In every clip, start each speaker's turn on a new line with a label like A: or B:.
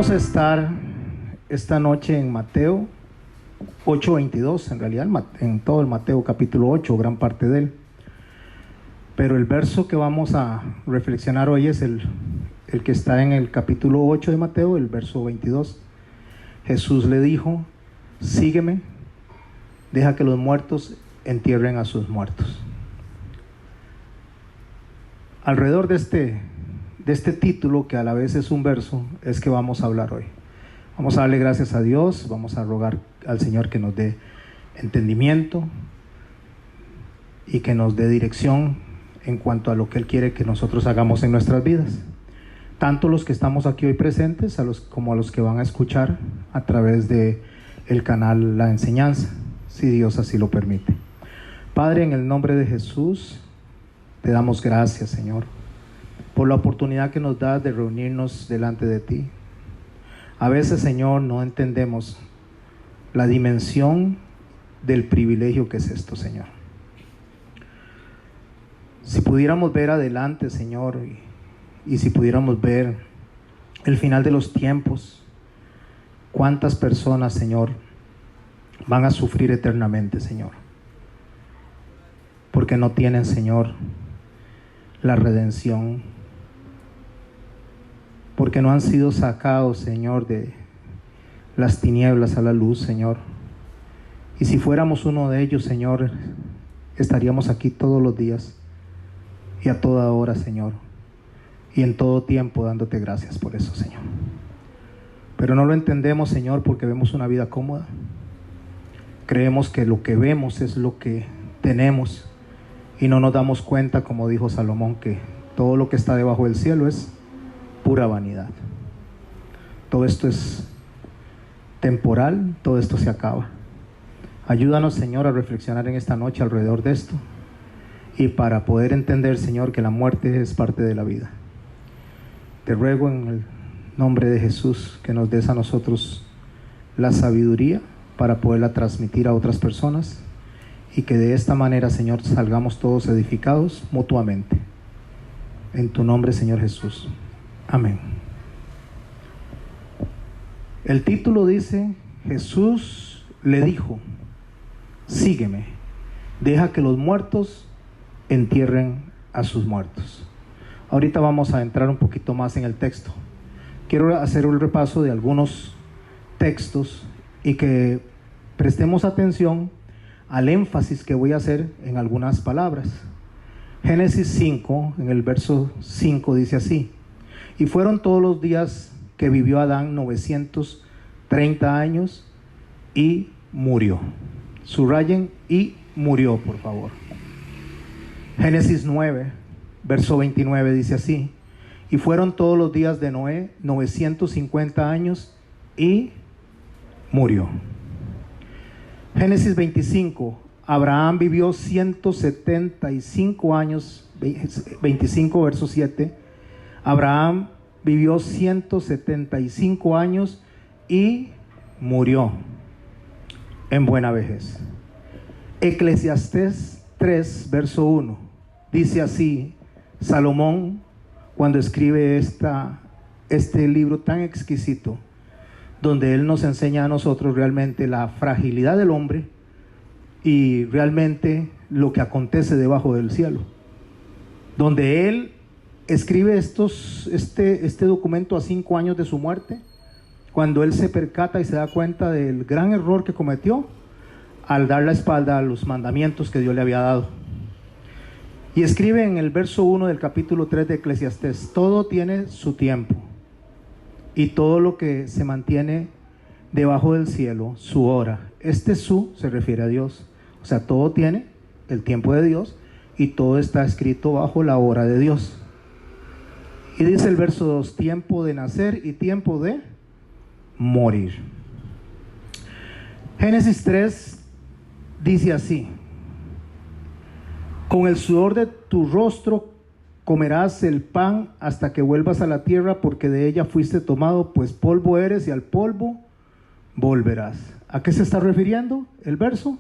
A: Vamos a estar esta noche en Mateo 8:22, en realidad en todo el Mateo capítulo 8, gran parte de él. Pero el verso que vamos a reflexionar hoy es el que está en el capítulo 8 de Mateo, el verso 22. Jesús le dijo: sígueme, deja que los muertos entierren a sus muertos. Alrededor de este título, que a la vez es un verso, es que vamos a hablar hoy. Vamos a darle gracias a Dios, vamos a rogar al Señor que nos dé entendimiento y que nos dé dirección en cuanto a lo que Él quiere que nosotros hagamos en nuestras vidas. Tanto los que estamos aquí hoy presentes como a los que van a escuchar a través de el canal La Enseñanza, si Dios así lo permite. Padre, en el nombre de Jesús, te damos gracias, Señor, por la oportunidad que nos das de reunirnos delante de ti. A veces, Señor, no entendemos la dimensión del privilegio que es esto, Señor. Si pudiéramos ver adelante, Señor, y si pudiéramos ver el final de los tiempos, cuántas personas, Señor, van a sufrir eternamente, Señor, porque no tienen, Señor, la redención, porque no han sido sacados, Señor, de las tinieblas a la luz, Señor. Y si fuéramos uno de ellos, Señor, estaríamos aquí todos los días y a toda hora, Señor, y en todo tiempo dándote gracias por eso, Señor. Pero no lo entendemos, Señor, porque vemos una vida cómoda. Creemos que lo que vemos es lo que tenemos y no nos damos cuenta, como dijo Salomón, que todo lo que está debajo del cielo es pura vanidad. Todo esto es temporal, todo esto se acaba. Ayúdanos, Señor, a reflexionar en esta noche alrededor de esto y para poder entender, Señor, que la muerte es parte de la vida. Te ruego en el nombre de Jesús que nos des a nosotros la sabiduría para poderla transmitir a otras personas y que de esta manera, Señor, salgamos todos edificados mutuamente. En tu nombre, Señor Jesús. Amén. El título dice: Jesús le dijo: sígueme, deja que los muertos entierren a sus muertos. Ahorita vamos a entrar un poquito más en el texto. Quiero hacer un repaso de algunos textos y que prestemos atención al énfasis que voy a hacer en algunas palabras. Génesis 5, en el verso 5 dice así: y fueron todos los días que vivió Adán 930 años y murió. Subrayen y murió, por favor. Génesis 9, verso 29 dice así: y fueron todos los días de Noé 950 años y murió. Génesis 25, Abraham vivió 175 años, 25 verso 7. Abraham vivió 175 años y murió en buena vejez. Eclesiastés 3, verso 1, dice así Salomón cuando escribe este libro tan exquisito, donde él nos enseña a nosotros realmente la fragilidad del hombre y realmente lo que acontece debajo del cielo, donde él escribe este documento a 5 años de su muerte, cuando él se percata y se da cuenta del gran error que cometió al dar la espalda a los mandamientos que Dios le había dado. Y escribe en el verso 1 del capítulo 3 de Eclesiastés: todo tiene su tiempo, y todo lo que se mantiene debajo del cielo, su hora. Se refiere a Dios. O sea, todo tiene el tiempo de Dios y todo está escrito bajo la hora de Dios. Y dice el verso 2: tiempo de nacer y tiempo de morir. Génesis 3 dice así: con el sudor de tu rostro comerás el pan hasta que vuelvas a la tierra, porque de ella fuiste tomado, pues polvo eres y al polvo volverás. ¿A qué se está refiriendo el verso?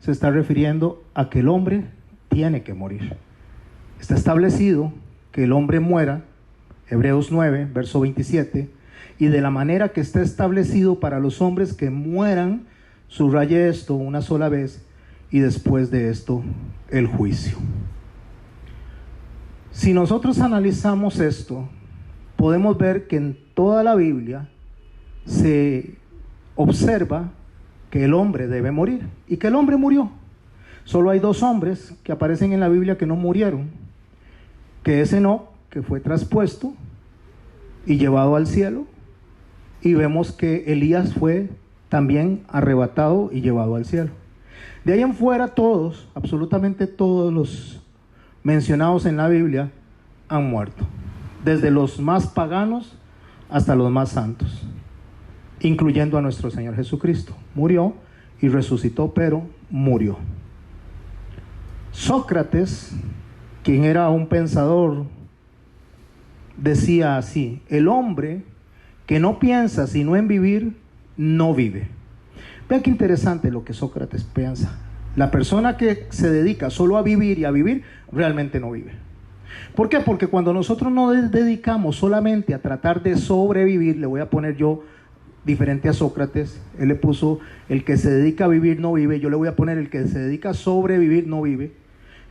A: Se está refiriendo a que el hombre tiene que morir. Está establecido que el hombre muera. Hebreos 9, verso 27, y de la manera que está establecido para los hombres que mueran, subraye esto, una sola vez, y después de esto el juicio. Si nosotros analizamos esto, podemos ver que en toda la Biblia se observa que el hombre debe morir y que el hombre murió. Solo hay dos hombres que aparecen en la Biblia que no murieron, que es Enoc, que fue traspuesto y llevado al cielo, y vemos que Elías fue también arrebatado y llevado al cielo. De ahí en fuera todos, absolutamente todos los mencionados en la Biblia han muerto, desde los más paganos hasta los más santos, incluyendo a nuestro Señor Jesucristo. Murió y resucitó, pero murió. Sócrates, quien era un pensador, decía así: el hombre que no piensa sino en vivir, no vive. Vean qué interesante lo que Sócrates piensa. La persona que se dedica solo a vivir y a vivir, realmente no vive. ¿Por qué? Porque cuando nosotros nos dedicamos solamente a tratar de sobrevivir, le voy a poner yo diferente a Sócrates, él le puso el que se dedica a vivir no vive, yo le voy a poner el que se dedica a sobrevivir no vive.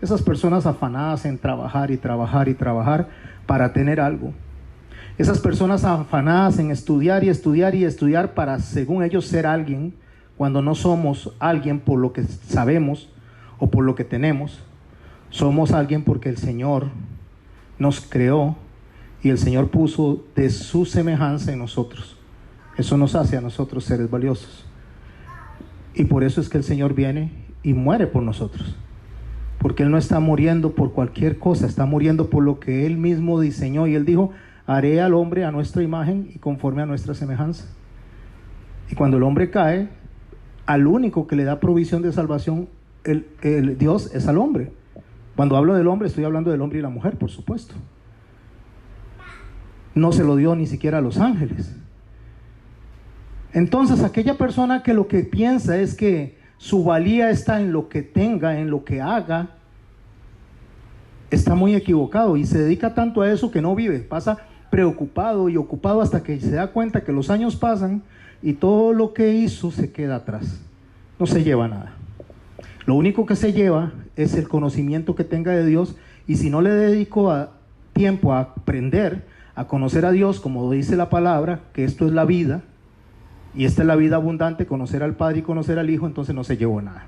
A: Esas personas afanadas en trabajar y trabajar y trabajar para tener algo. Esas personas afanadas en estudiar y estudiar y estudiar para, según ellos, ser alguien, cuando no somos alguien por lo que sabemos o por lo que tenemos. Somos alguien porque el Señor nos creó y el Señor puso de su semejanza en nosotros. Eso nos hace a nosotros seres valiosos. Y por eso es que el Señor viene y muere por nosotros. Porque Él no está muriendo por cualquier cosa, está muriendo por lo que Él mismo diseñó. Y Él dijo: haré al hombre a nuestra imagen y conforme a nuestra semejanza. Y cuando el hombre cae, al único que le da provisión de salvación, el Dios, es al hombre. Cuando hablo del hombre, estoy hablando del hombre y la mujer, por supuesto. No se lo dio ni siquiera a los ángeles. Entonces, aquella persona que lo que piensa es que su valía está en lo que tenga, en lo que haga, está muy equivocado y se dedica tanto a eso que no vive. Pasa preocupado y ocupado hasta que se da cuenta que los años pasan y todo lo que hizo se queda atrás. No se lleva nada. Lo único que se lleva es el conocimiento que tenga de Dios, y si no le dedico tiempo a aprender, a conocer a Dios, como dice la palabra, que esto es la vida, y esta es la vida abundante, conocer al Padre y conocer al Hijo, entonces no se llevó nada.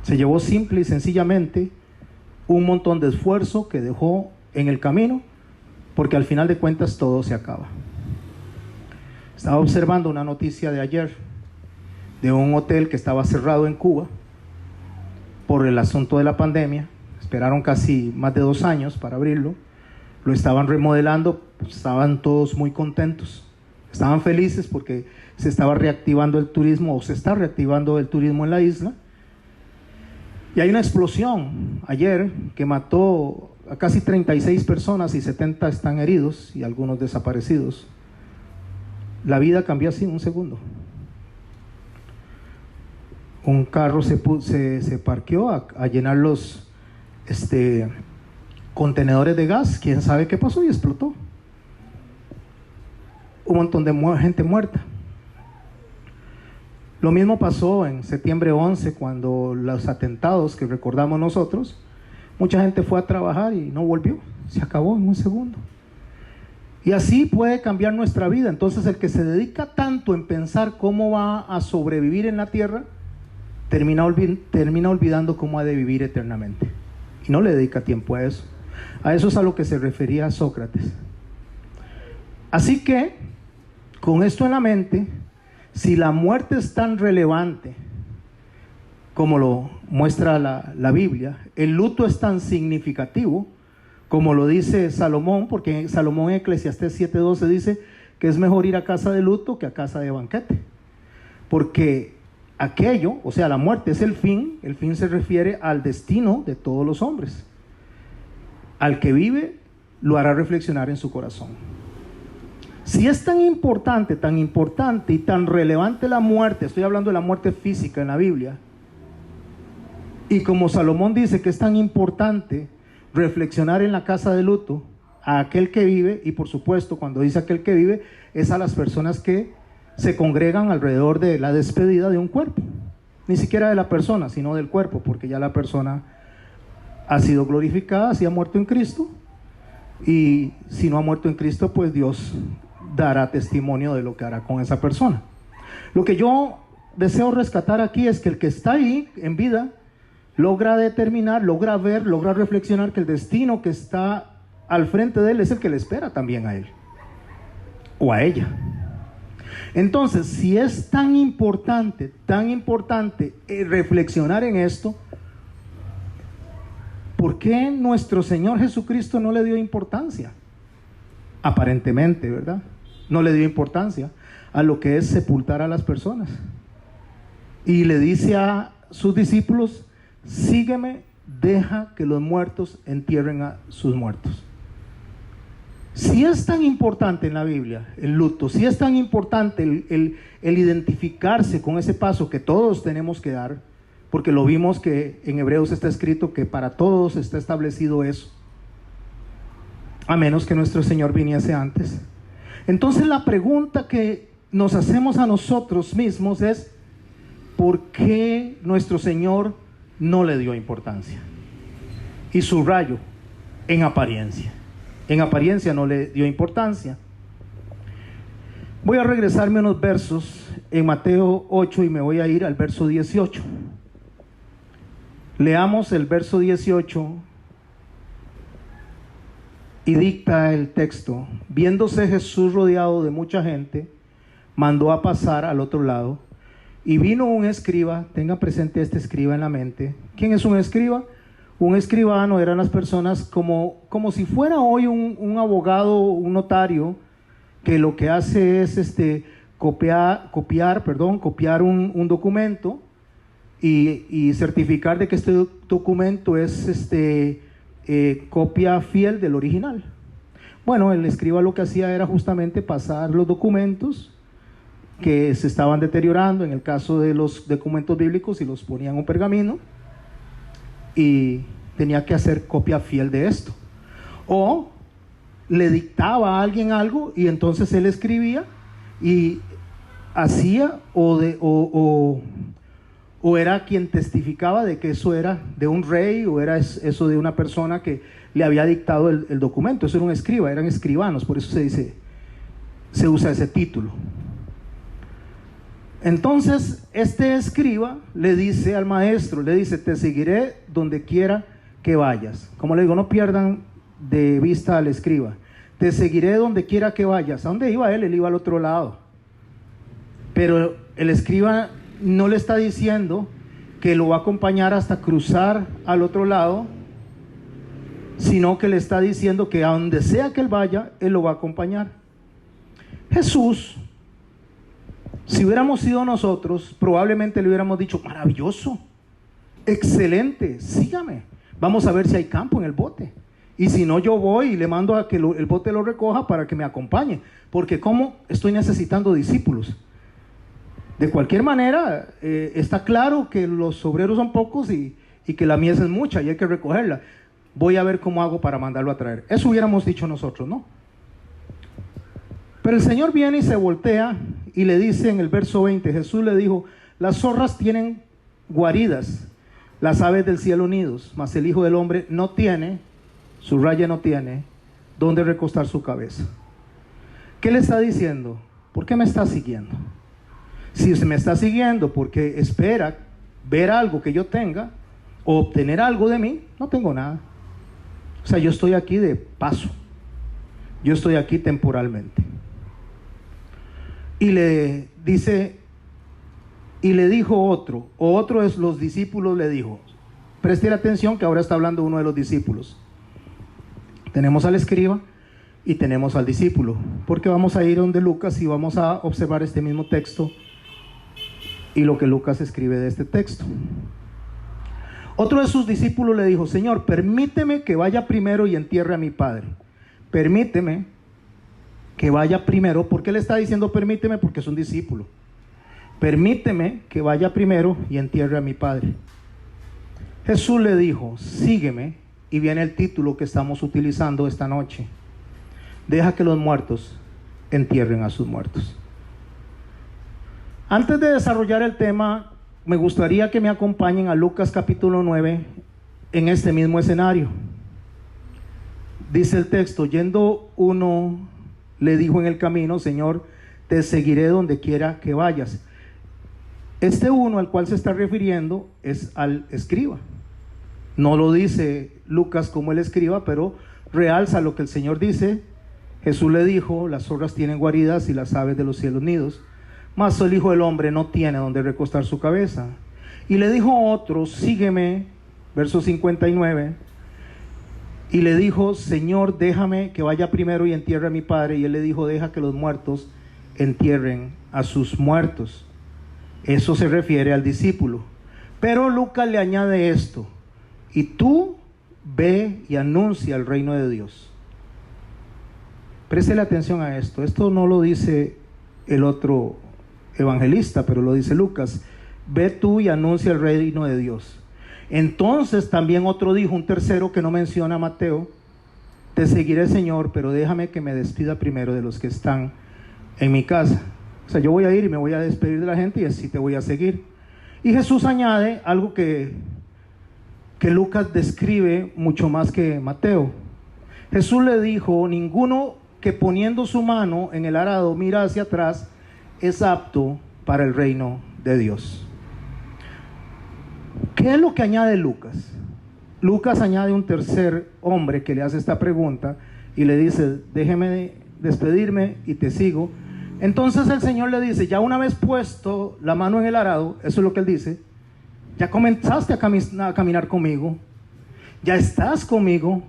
A: Se llevó simple y sencillamente un montón de esfuerzo que dejó en el camino, porque al final de cuentas todo se acaba. Estaba observando una noticia de ayer de un hotel que estaba cerrado en Cuba por el asunto de la pandemia. Esperaron casi más de 2 años para abrirlo. Lo estaban remodelando, estaban todos muy contentos. Estaban felices porque se estaba reactivando el turismo, o se está reactivando el turismo en la isla. Y hay una explosión ayer que mató a casi 36 personas y 70 están heridos y algunos desaparecidos. La vida cambió así en un segundo. Un carro se parqueó a llenar los contenedores de gas. ¿Quién sabe qué pasó? Y explotó. Un montón de gente muerta. Lo mismo pasó en septiembre 11, cuando los atentados que recordamos nosotros, mucha gente fue a trabajar y no volvió, se acabó en un segundo. Y así puede cambiar nuestra vida. Entonces el que se dedica tanto en pensar cómo va a sobrevivir en la tierra, termina olvidando cómo ha de vivir eternamente. Y no le dedica tiempo a eso. A eso es a lo que se refería Sócrates. Así que, con esto en la mente, si la muerte es tan relevante como lo muestra la Biblia, el luto es tan significativo como lo dice Salomón, porque Salomón en Eclesiastés 7:12 dice que es mejor ir a casa de luto que a casa de banquete, porque aquello, o sea, la muerte es el fin se refiere al destino de todos los hombres. Al que vive lo hará reflexionar en su corazón. Si es tan importante y tan relevante la muerte, estoy hablando de la muerte física en la Biblia, y como Salomón dice que es tan importante reflexionar en la casa de luto, a aquel que vive, y por supuesto cuando dice aquel que vive, es a las personas que se congregan alrededor de la despedida de un cuerpo. Ni siquiera de la persona, sino del cuerpo, porque ya la persona ha sido glorificada, si ha muerto en Cristo, y si no ha muerto en Cristo, pues Dios dará testimonio de lo que hará con esa persona. Lo que yo deseo rescatar aquí es que el que está ahí en vida logra determinar, logra ver, logra reflexionar que el destino que está al frente de él es el que le espera también a él o a ella. Entonces, si es tan importante reflexionar en esto, ¿por qué nuestro Señor Jesucristo no le dio importancia? Aparentemente, ¿verdad? No le dio importancia a lo que es sepultar a las personas. Y le dice a sus discípulos: sígueme, deja que los muertos entierren a sus muertos. Si es tan importante en la Biblia el luto, si es tan importante el identificarse con ese paso que todos tenemos que dar, porque lo vimos que en Hebreos está escrito que para todos está establecido eso, a menos que nuestro Señor viniese antes. Entonces la pregunta que nos hacemos a nosotros mismos es: ¿por qué nuestro Señor no le dio importancia? Y subrayo, en apariencia. En apariencia no le dio importancia. Voy a regresarme unos versos en Mateo 8 y me voy a ir al verso 18. Leamos el verso 18 y dicta el texto: viéndose Jesús rodeado de mucha gente, mandó a pasar al otro lado, y vino un escriba. Tenga presente este escriba en la mente. ¿Quién es un escriba? Un escribano eran las personas como si fuera hoy un abogado, un notario, que lo que hace es copiar un documento y certificar de que este documento es copia fiel del original. Bueno, el escriba lo que hacía era justamente pasar los documentos que se estaban deteriorando, en el caso de los documentos bíblicos, y los ponía en un pergamino, y tenía que hacer copia fiel de esto. O le dictaba a alguien algo y entonces él escribía y hacía o era quien testificaba de que eso era de un rey o era eso de una persona que le había dictado el documento. Eso era un escriba, eran escribanos, por eso se usa ese título. Entonces este escriba le dice al maestro, le dice: te seguiré donde quiera que vayas. Como le digo, no pierdan de vista al escriba. Te seguiré donde quiera que vayas. ¿A dónde iba él? Él iba al otro lado. Pero el escriba no le está diciendo que lo va a acompañar hasta cruzar al otro lado, sino que le está diciendo que a donde sea que él vaya, él lo va a acompañar. Jesús, si hubiéramos sido nosotros, probablemente le hubiéramos dicho: maravilloso, excelente, sígame, vamos a ver si hay campo en el bote, y si no, yo voy y le mando a que el bote lo recoja para que me acompañe, porque como estoy necesitando discípulos. De cualquier manera, está claro que los obreros son pocos y que la mies es mucha y hay que recogerla. Voy a ver cómo hago para mandarlo a traer. Eso hubiéramos dicho nosotros, ¿no? Pero el Señor viene y se voltea y le dice en el verso 20, Jesús le dijo: las zorras tienen guaridas, las aves del cielo nidos, mas el Hijo del Hombre no tiene, subraya, no tiene, dónde recostar su cabeza. ¿Qué le está diciendo? ¿Por qué me está siguiendo? Si se me está siguiendo porque espera ver algo que yo tenga o obtener algo de mí, no tengo nada. O sea, yo estoy aquí de paso, yo estoy aquí temporalmente. Y le dice, y le dijo otro de los discípulos le dijo, preste la atención que ahora está hablando uno de los discípulos. Tenemos al escriba y tenemos al discípulo, porque vamos a ir donde Lucas y vamos a observar este mismo texto y lo que Lucas escribe de este texto. Otro de sus discípulos le dijo: Señor, permíteme que vaya primero y entierre a mi padre. Permíteme que vaya primero. ¿Por qué le está diciendo permíteme? Porque es un discípulo. Permíteme que vaya primero y entierre a mi padre. Jesús le dijo: sígueme. Y viene el título que estamos utilizando esta noche: deja que los muertos entierren a sus muertos. Antes de desarrollar el tema, me gustaría que me acompañen a Lucas capítulo 9 en este mismo escenario. Dice el texto: yendo uno le dijo en el camino, Señor, te seguiré donde quiera que vayas. Este uno al cual se está refiriendo es al escriba. No lo dice Lucas como el escriba, pero realza lo que el Señor dice. Jesús le dijo: las zorras tienen guaridas y las aves de los cielos nidos, mas el Hijo del Hombre no tiene donde recostar su cabeza. Y le dijo otro: sígueme, verso 59. Y le dijo: Señor, déjame que vaya primero y entierre a mi padre. Y él le dijo: deja que los muertos entierren a sus muertos. Eso se refiere al discípulo. Pero Lucas le añade esto: y tú ve y anuncia el reino de Dios. Préstele atención a esto. Esto no lo dice el otro evangelista, pero lo dice Lucas. Ve tú y anuncia el reino de Dios. Entonces también otro dijo, un tercero que no menciona a Mateo: te seguiré, Señor, pero déjame que me despida primero de los que están en mi casa. O sea, yo voy a ir y me voy a despedir de la gente y así te voy a seguir. Y Jesús añade algo que Lucas describe mucho más que Mateo. Jesús le dijo: ninguno que poniendo su mano en el arado mira hacia atrás es apto para el reino de Dios. ¿Qué es lo que añade Lucas? Lucas añade un tercer hombre que le hace esta pregunta y le dice: déjeme despedirme y te sigo. Entonces el Señor le dice: ya una vez puesto la mano en el arado, eso es lo que él dice, ya comenzaste a caminar conmigo, ya estás conmigo,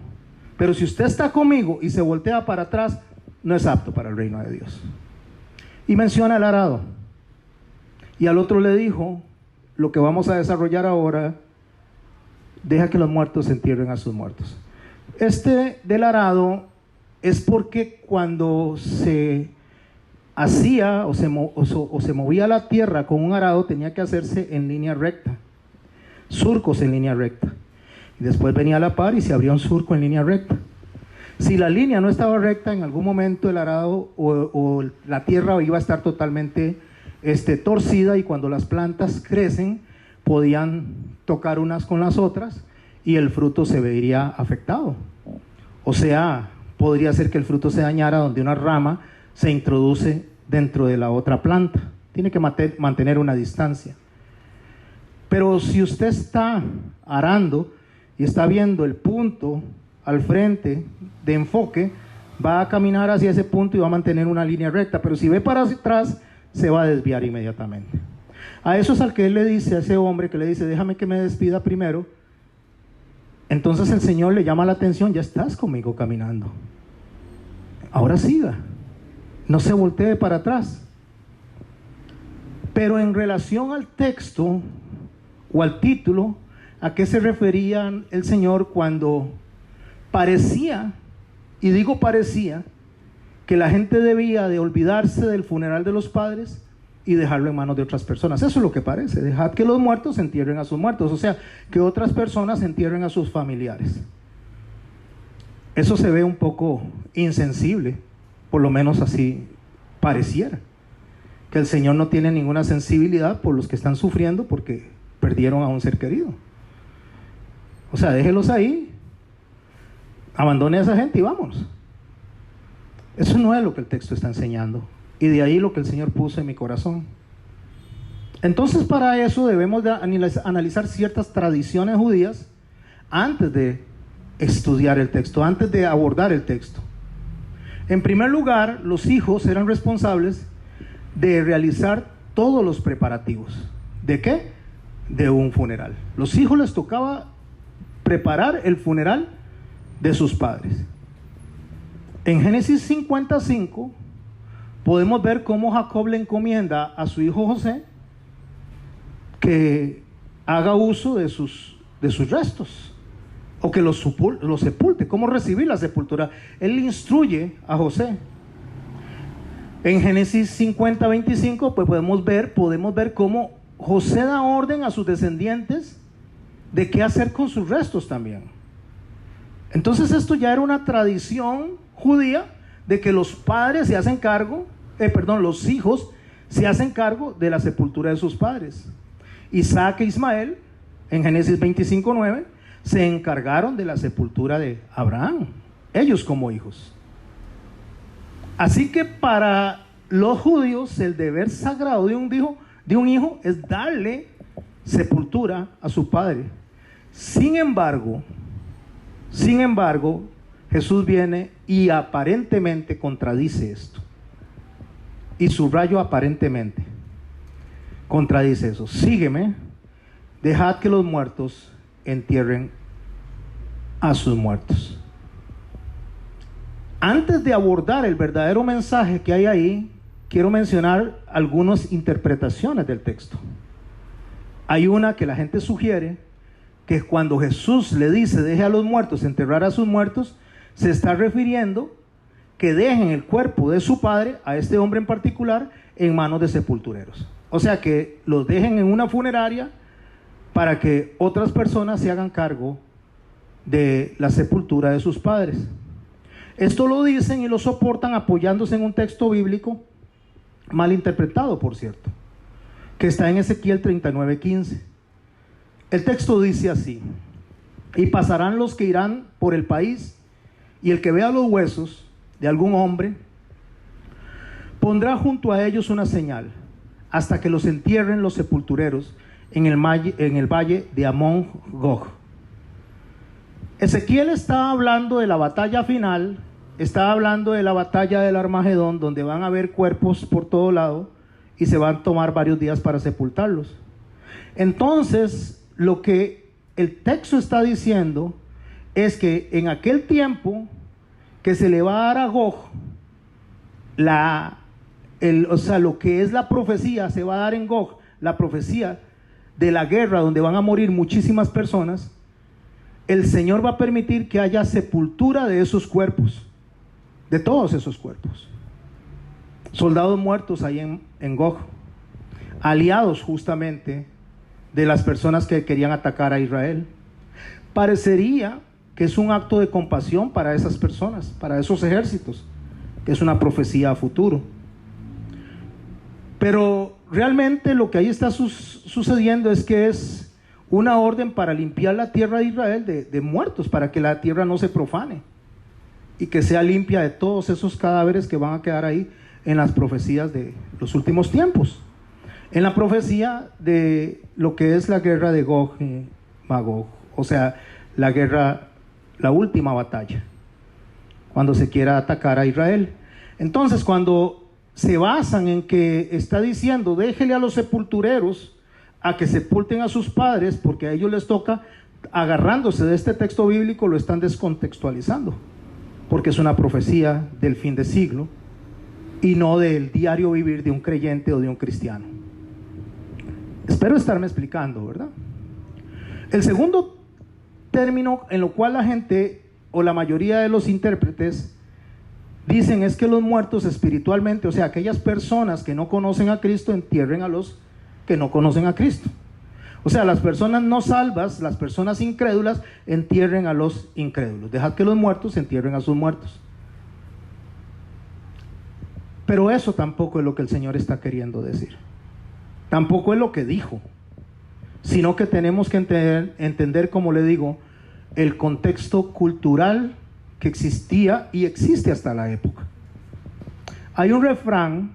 A: pero si usted está conmigo y se voltea para atrás, no es apto para el reino de Dios. Y menciona el arado. Y al otro le dijo lo que vamos a desarrollar ahora: deja que los muertos entierren a sus muertos. Este del arado es porque cuando se hacía o se movía la tierra con un arado, tenía que hacerse en línea recta, surcos en línea recta, y después venía la par y se abría un surco en línea recta. Si la línea no estaba recta, en algún momento el arado o la tierra iba a estar totalmente torcida, y cuando las plantas crecen podían tocar unas con las otras y el fruto se vería afectado. O sea, podría ser que el fruto se dañara donde una rama se introduce dentro de la otra planta. Tiene que mantener una distancia. Pero si usted está arando y está viendo el punto al frente de enfoque, va a caminar hacia ese punto y va a mantener una línea recta. Pero si ve para atrás, se va a desviar inmediatamente. A eso es al que él le dice, a ese hombre que le dice: déjame que me despida primero. Entonces el Señor le llama la atención: ya estás conmigo caminando, ahora siga, no se voltee para atrás. Pero en relación al texto o al título, ¿a qué se refería el Señor cuando parecía, y digo parecía, que la gente debía de olvidarse del funeral de los padres y dejarlo en manos de otras personas? Eso es lo que parece: dejad que los muertos entierren a sus muertos, o sea, que otras personas entierren a sus familiares. Eso se ve un poco insensible, por lo menos así pareciera, que el Señor no tiene ninguna sensibilidad por los que están sufriendo porque perdieron a un ser querido. O sea, déjelos ahí, abandone a esa gente y vámonos. Eso no es lo que el texto está enseñando, y de ahí lo que el Señor puso en mi corazón. Entonces, para eso debemos de analizar ciertas tradiciones judías antes de estudiar el texto, antes de abordar el texto. En primer lugar, los hijos eran responsables de realizar todos los preparativos. ¿De qué? De un funeral. Los hijos les tocaba preparar el funeral de sus padres. En Génesis 55 podemos ver cómo Jacob le encomienda a su hijo José que haga uso de sus restos, o que los sepulte, cómo recibir la sepultura. Él le instruye a José. En Génesis 50:25 pues podemos ver cómo José da orden a sus descendientes de qué hacer con sus restos también. Entonces esto ya era una tradición judía de que los padres se hacen cargo, los hijos se hacen cargo de la sepultura de sus padres. Isaac e Ismael, en Génesis 25:9, se encargaron de la sepultura de Abraham, ellos como hijos. Así que para los judíos el deber sagrado de un hijo es darle sepultura a su padre. Sin embargo, Jesús viene y aparentemente contradice esto. Y subrayo aparentemente. Contradice eso. Sígueme, dejad que los muertos entierren a sus muertos. Antes de abordar el verdadero mensaje que hay ahí, quiero mencionar algunas interpretaciones del texto. Hay una que la gente sugiere, que cuando Jesús le dice deje a los muertos enterrar a sus muertos, se está refiriendo que dejen el cuerpo de su padre, a este hombre en particular, en manos de sepultureros. O sea, que los dejen en una funeraria para que otras personas se hagan cargo de la sepultura de sus padres. Esto lo dicen y lo soportan apoyándose en un texto bíblico mal interpretado, por cierto, que está en Ezequiel 39:15. El texto dice así: y pasarán los que irán por el país, y el que vea los huesos de algún hombre pondrá junto a ellos una señal, hasta que los entierren los sepultureros en el valle de Amón Gog. Ezequiel está hablando de la batalla final, está hablando de la batalla del Armagedón, donde van a haber cuerpos por todo lado y se van a tomar varios días para sepultarlos. Entonces, lo que el texto está diciendo es que en aquel tiempo que se le va a dar a Gog, lo que es la profecía, se va a dar en Gog, la profecía de la guerra donde van a morir muchísimas personas. El Señor va a permitir que haya sepultura de esos cuerpos, de todos esos cuerpos. Soldados muertos ahí en Gog, aliados justamente de las personas que querían atacar a Israel. Parecería que es un acto de compasión para esas personas, para esos ejércitos, que es una profecía a futuro. Pero realmente lo que ahí está sucediendo es que es una orden para limpiar la tierra de Israel de muertos, para que la tierra no se profane y que sea limpia de todos esos cadáveres que van a quedar ahí en las profecías de los últimos tiempos. En la profecía de lo que es la guerra de Gog y Magog, o sea, la última batalla, cuando se quiera atacar a Israel. Entonces, cuando se basan en que está diciendo déjele a los sepultureros a que sepulten a sus padres, porque a ellos les toca, agarrándose de este texto bíblico, lo están descontextualizando, porque es una profecía del fin de siglo y no del diario vivir de un creyente o de un cristiano. Espero estarme explicando, ¿verdad? El segundo término en lo cual la gente o la mayoría de los intérpretes dicen es que los muertos espiritualmente, o sea, aquellas personas que no conocen a Cristo, entierren a los que no conocen a Cristo. O sea, las personas no salvas, las personas incrédulas, entierren a los incrédulos. Dejad que los muertos entierren a sus muertos. Pero eso tampoco es lo que el Señor está queriendo decir. Tampoco es lo que dijo. Sino que tenemos que entender, como le digo, el contexto cultural que existía y existe hasta la época. Hay un refrán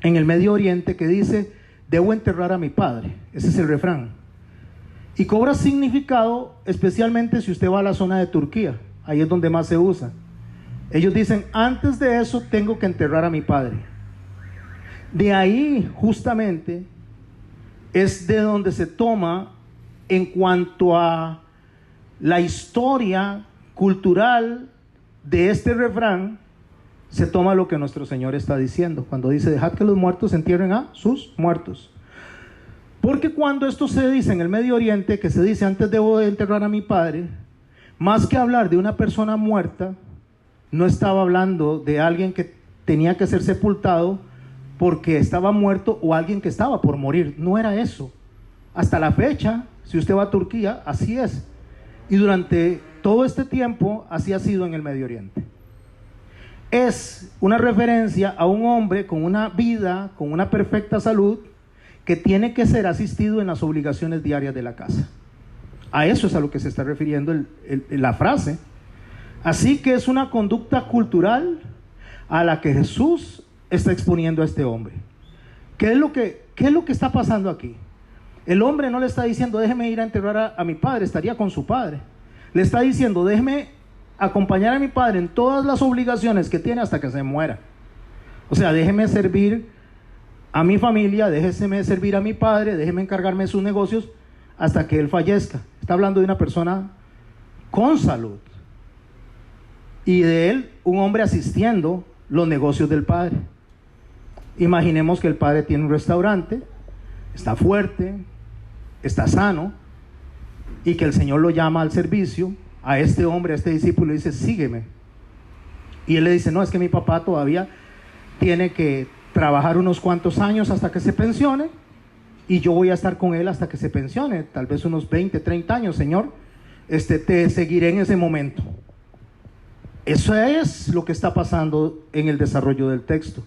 A: en el Medio Oriente que dice: debo enterrar a mi padre. Ese es el refrán. Y cobra significado especialmente si usted va a la zona de Turquía. Ahí es donde más se usa. Ellos dicen: antes de eso tengo que enterrar a mi padre. De ahí justamente es de donde se toma, en cuanto a la historia cultural de este refrán, se toma lo que nuestro Señor está diciendo cuando dice: dejad que los muertos entierren a sus muertos. Porque cuando esto se dice en el Medio Oriente, que se dice antes debo de enterrar a mi padre, más que hablar de una persona muerta, no estaba hablando de alguien que tenía que ser sepultado porque estaba muerto o alguien que estaba por morir. No era eso. Hasta la fecha, si usted va a Turquía, así es. Y durante todo este tiempo así ha sido en el Medio Oriente. es una referencia a un hombre con una vida, con una perfecta salud, que tiene que ser asistido en las obligaciones diarias de la casa. A eso es a lo que se está refiriendo la frase. Así que es una conducta cultural a la que Jesús está exponiendo a este hombre. ¿Qué es lo que está pasando aquí? El hombre no le está diciendo, déjeme ir a enterrar a mi padre, estaría con su padre. Le está diciendo, déjeme acompañar a mi padre en todas las obligaciones que tiene hasta que se muera. O sea, déjeme servir a mi familia, déjeme servir a mi padre, déjeme encargarme de sus negocios hasta que él fallezca. Está hablando de una persona con salud. Y de él, un hombre asistiendo los negocios del padre. Imaginemos que el padre tiene un restaurante, está fuerte, está sano, y que el Señor lo llama al servicio, a este hombre, a este discípulo, y dice, sígueme. Y él le dice, no, es que mi papá todavía tiene que trabajar unos cuantos años hasta que se pensione, y yo voy a estar con él hasta que se pensione, tal vez unos 20, 30 años, Señor, te seguiré en ese momento. Eso es lo que está pasando en el desarrollo del texto.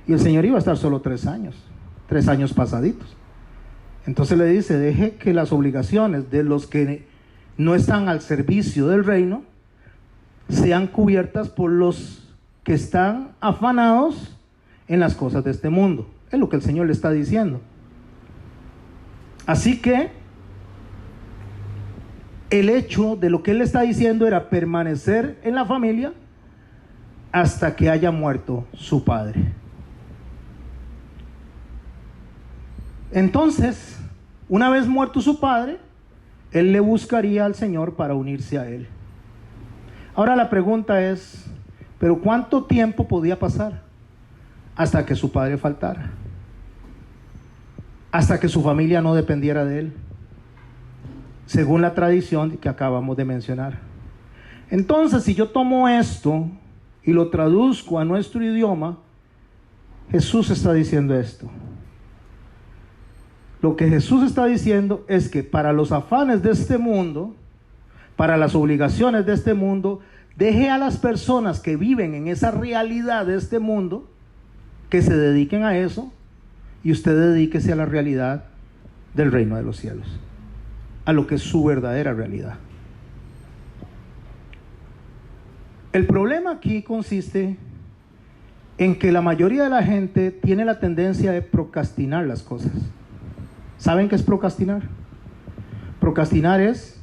A: Y el Señor iba a estar solo 3 años pasaditos. Entonces le dice, deje que las obligaciones de los que no están al servicio del reino sean cubiertas por los que están afanados en las cosas de este mundo. Es lo que el Señor le está diciendo. Así que el hecho de lo que él le está diciendo era permanecer en la familia hasta que haya muerto su padre. Entonces, una vez muerto su padre, él le buscaría al Señor para unirse a él. Ahora la pregunta es, ¿pero cuánto tiempo podía pasar hasta que su padre faltara? Hasta que su familia no dependiera de él, según la tradición que acabamos de mencionar. Entonces, si yo tomo esto y lo traduzco a nuestro idioma, Jesús está diciendo esto. Lo que Jesús está diciendo es que para los afanes de este mundo, para las obligaciones de este mundo, deje a las personas que viven en esa realidad de este mundo, que se dediquen a eso, y usted dedíquese a la realidad del reino de los cielos, a lo que es su verdadera realidad. El problema aquí consiste en que la mayoría de la gente tiene la tendencia de procrastinar las cosas. ¿Saben qué es procrastinar? Procrastinar es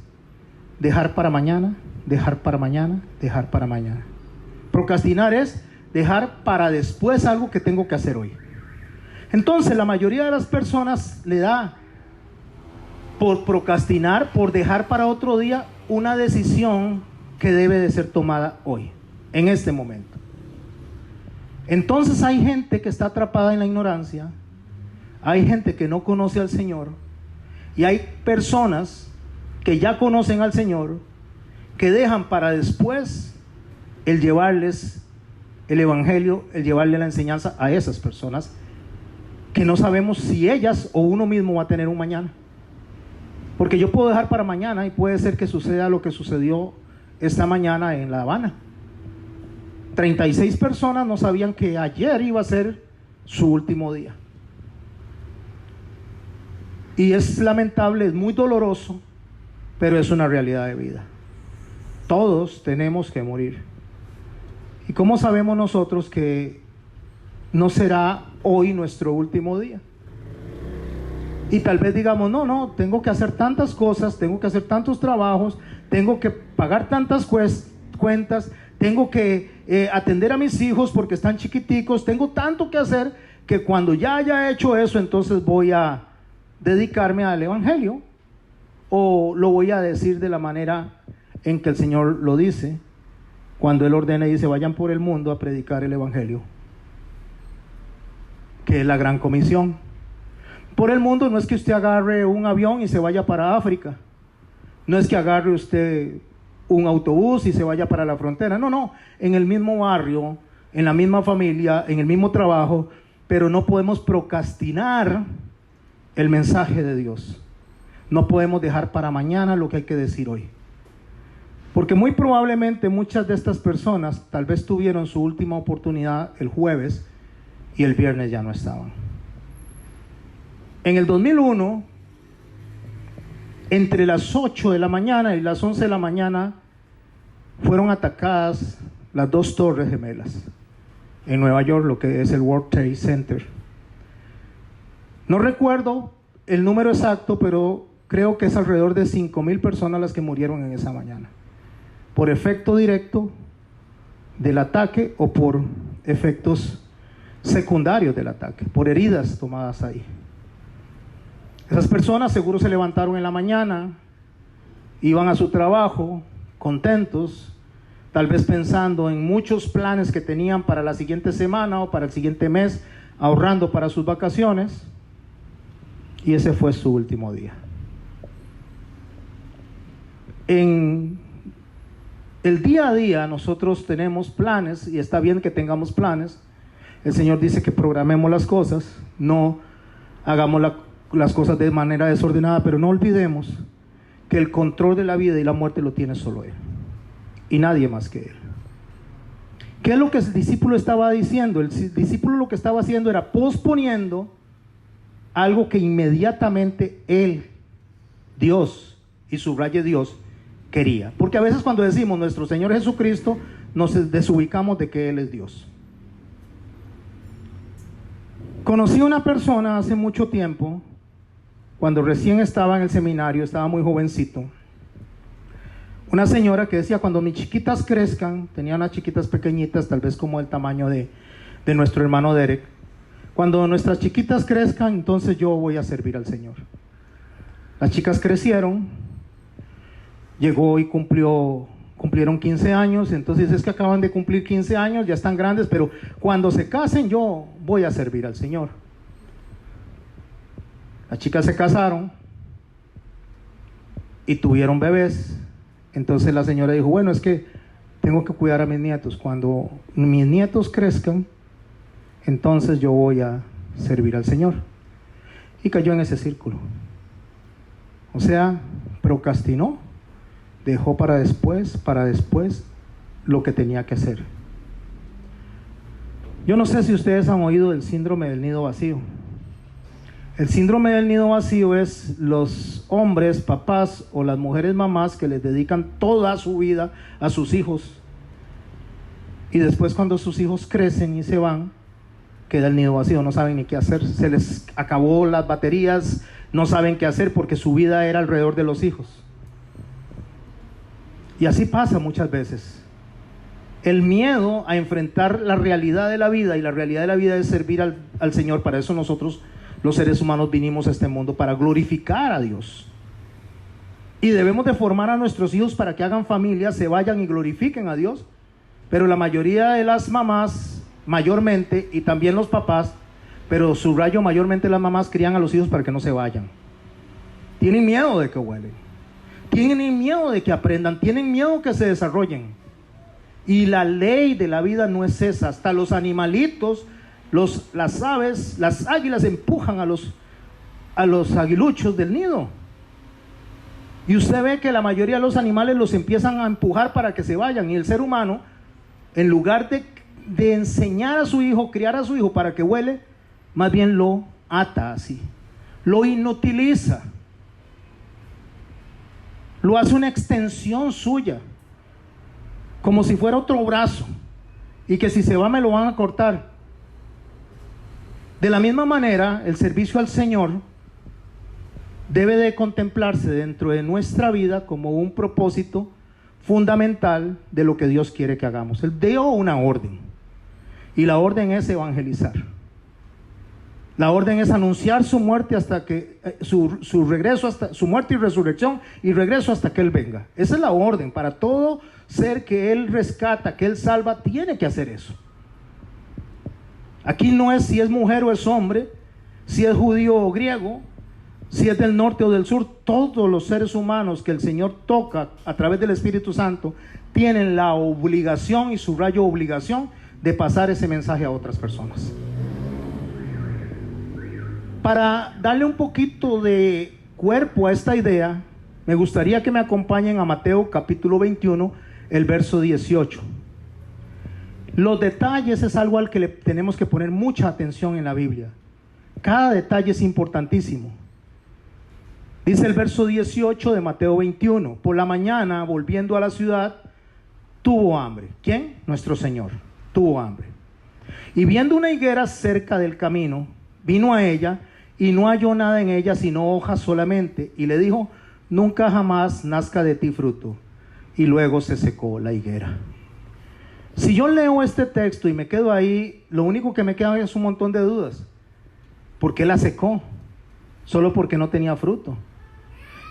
A: dejar para mañana, dejar para mañana, dejar para mañana. Procrastinar es dejar para después algo que tengo que hacer hoy. Entonces la mayoría de las personas le da por procrastinar, por dejar para otro día una decisión que debe de ser tomada hoy, en este momento. Entonces hay gente que está atrapada en la ignorancia, hay gente que no conoce al Señor, y hay personas que ya conocen al Señor, que dejan para después el llevarles el evangelio, el llevarle la enseñanza a esas personas, que no sabemos si ellas o uno mismo va a tener un mañana. Porque yo puedo dejar para mañana y puede ser que suceda lo que sucedió esta mañana en La Habana. 36 personas no sabían que ayer iba a ser su último día. Y es lamentable, es muy doloroso, pero es una realidad de vida. Todos tenemos que morir. ¿Y cómo sabemos nosotros que no será hoy nuestro último día? Y tal vez digamos, no, tengo que hacer tantas cosas, tengo que hacer tantos trabajos, tengo que pagar tantas cuentas, tengo que atender a mis hijos porque están chiquiticos, tengo tanto que hacer que cuando ya haya hecho eso, entonces voy a dedicarme al evangelio, o lo voy a decir de la manera en que el Señor lo dice, cuando Él ordena y dice, vayan por el mundo a predicar el evangelio, que es la gran comisión. Por el mundo no es que usted agarre un avión y se vaya para África, no es que agarre usted un autobús y se vaya para la frontera, no, en el mismo barrio, en la misma familia, en el mismo trabajo, pero no podemos procrastinar el mensaje de Dios. No podemos dejar para mañana lo que hay que decir hoy. Porque muy probablemente muchas de estas personas tal vez tuvieron su última oportunidad el jueves y el viernes ya no estaban. En el 2001, entre las 8 de la mañana y las 11 de la mañana, fueron atacadas las dos torres gemelas en Nueva York, lo que es el World Trade Center. No recuerdo el número exacto, pero creo que es alrededor de 5,000 personas las que murieron en esa mañana, por efecto directo del ataque o por efectos secundarios del ataque, por heridas tomadas ahí. Esas personas seguro se levantaron en la mañana, iban a su trabajo contentos, tal vez pensando en muchos planes que tenían para la siguiente semana o para el siguiente mes, ahorrando para sus vacaciones, y ese fue su último día. En el día a día nosotros tenemos planes, y está bien que tengamos planes. El Señor dice que programemos las cosas, no hagamos las cosas de manera desordenada, pero no olvidemos que el control de la vida y la muerte lo tiene solo Él, y nadie más que Él. ¿Qué es lo que el discípulo estaba diciendo? El discípulo lo que estaba haciendo era posponiendo algo que inmediatamente Él, Dios, y subraye Dios, quería. Porque a veces cuando decimos nuestro Señor Jesucristo, nos desubicamos de que Él es Dios. Conocí a una persona hace mucho tiempo, cuando recién estaba en el seminario, estaba muy jovencito. Una señora que decía, cuando mis chiquitas crezcan, tenía unas chiquitas pequeñitas, tal vez como el tamaño de nuestro hermano Derek. Cuando nuestras chiquitas crezcan, entonces yo voy a servir al Señor. Las chicas crecieron, llegó y cumplieron 15 años, entonces es que acaban de cumplir 15 años, ya están grandes, pero cuando se casen yo voy a servir al Señor. Las chicas se casaron y tuvieron bebés. Entonces la señora dijo, bueno, es que tengo que cuidar a mis nietos. Cuando mis nietos crezcan, entonces yo voy a servir al Señor. Y cayó en ese círculo. O sea, procrastinó, dejó para después lo que tenía que hacer. Yo no sé si ustedes han oído del síndrome del nido vacío. El síndrome del nido vacío es los hombres, papás o las mujeres mamás que les dedican toda su vida a sus hijos, y después cuando sus hijos crecen y se van, queda el nido vacío, no saben ni qué hacer, se les acabó las baterías, no saben qué hacer porque su vida era alrededor de los hijos. Y así pasa muchas veces. El miedo a enfrentar la realidad de la vida, y la realidad de la vida es servir al Señor. Para eso nosotros los seres humanos vinimos a este mundo, para glorificar a Dios. Y debemos de formar a nuestros hijos para que hagan familia, se vayan y glorifiquen a Dios. Pero la mayoría de las mamás, mayormente, y también los papás, pero subrayo mayormente las mamás, crían a los hijos para que no se vayan. Tienen miedo de que huelen, tienen miedo de que aprendan, tienen miedo que se desarrollen. Y la ley de la vida no es esa. Hasta los animalitos, las aves, las águilas empujan a los aguiluchos del nido. Y usted ve que la mayoría de los animales los empiezan a empujar para que se vayan. Y el ser humano, en lugar de enseñar a su hijo, criar a su hijo para que huele, más bien lo ata así, lo inutiliza, lo hace una extensión suya, como si fuera otro brazo, y que si se va me lo van a cortar. De la misma manera, el servicio al Señor debe de contemplarse dentro de nuestra vida como un propósito fundamental de lo que Dios quiere que hagamos. Él dio una orden, y la orden es evangelizar. La orden es anunciar su muerte hasta que su regreso, hasta su muerte y resurrección y regreso hasta que Él venga. Esa es la orden para todo ser que Él rescata, que Él salva, tiene que hacer eso. Aquí no es si es mujer o es hombre, si es judío o griego, si es del norte o del sur. Todos los seres humanos que el Señor toca a través del Espíritu Santo tienen la obligación, y subrayo obligación, de pasar ese mensaje a otras personas. Para darle un poquito de cuerpo a esta idea, Me gustaría que me acompañen a Mateo capítulo 21, el verso 18. Los detalles es algo al que le tenemos que poner mucha atención en la Biblia. Cada detalle es importantísimo. Dice el verso 18 de Mateo 21: por la mañana, volviendo a la ciudad, tuvo hambre. ¿Quién? Nuestro Señor. Tuvo hambre. Y viendo una higuera cerca del camino, vino a ella y no halló nada en ella sino hojas solamente. Y le dijo: nunca jamás nazca de ti fruto. Y luego se secó la higuera. Si yo leo este texto y me quedo ahí, lo único que me queda es un montón de dudas. ¿Por qué la secó? Solo porque no tenía fruto.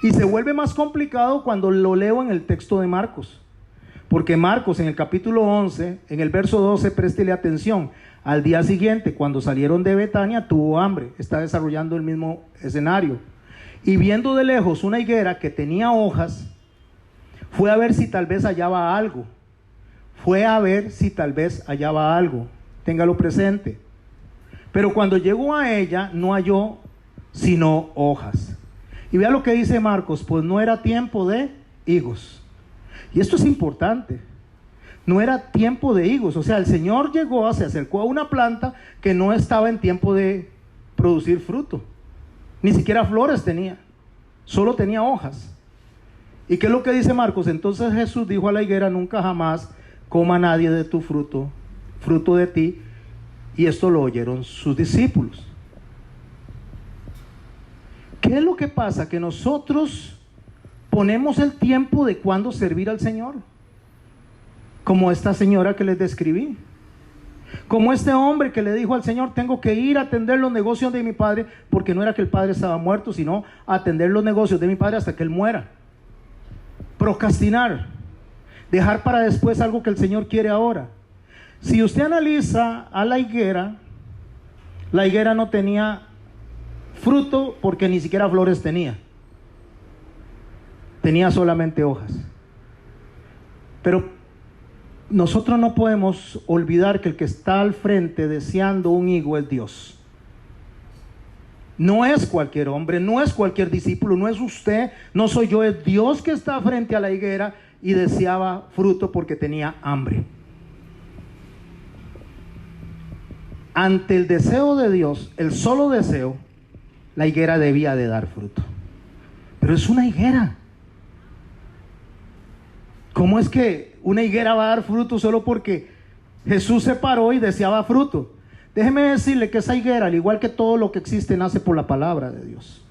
A: Y se vuelve más complicado cuando lo leo en el texto de Marcos. Porque Marcos, en el capítulo 11, en el verso 12, préstele atención. Al día siguiente, cuando salieron de Betania, tuvo hambre. Está desarrollando el mismo escenario. Y viendo de lejos una higuera que tenía hojas, fue a ver si tal vez hallaba algo. Fue a ver si tal vez hallaba algo. Téngalo presente. Pero cuando llegó a ella, no halló sino hojas. Y vea lo que dice Marcos: pues no era tiempo de higos. Y esto es importante. No era tiempo de higos. O sea, el Señor llegó, se acercó a una planta que no estaba en tiempo de producir fruto. Ni siquiera flores tenía. Solo tenía hojas. ¿Y qué es lo que dice Marcos? Entonces Jesús dijo a la higuera: nunca jamás coma nadie de tu fruto, fruto de ti. Y esto lo oyeron sus discípulos. ¿Qué es lo que pasa? Que nosotros ponemos el tiempo de cuándo servir al Señor. Como esta señora que les describí. Como este hombre que le dijo al Señor: tengo que ir a atender los negocios de mi padre, porque no era que el padre estaba muerto, sino a atender los negocios de mi padre hasta que él muera. Procrastinar. Dejar para después algo que el Señor quiere ahora. Si usted analiza a la higuera no tenía fruto porque ni siquiera flores tenía. Tenía solamente hojas. Pero nosotros no podemos olvidar que el que está al frente deseando un higo es Dios. No es cualquier hombre, no es cualquier discípulo, no es usted, no soy yo, es Dios que está frente a la higuera y deseaba fruto porque tenía hambre. Ante el deseo de Dios, el solo deseo, la higuera debía de dar fruto. Pero es una higuera. ¿Cómo es que una higuera va a dar fruto solo porque Jesús se paró y deseaba fruto? Déjeme decirle que esa higuera, al igual que todo lo que existe, nace por la palabra de Dios.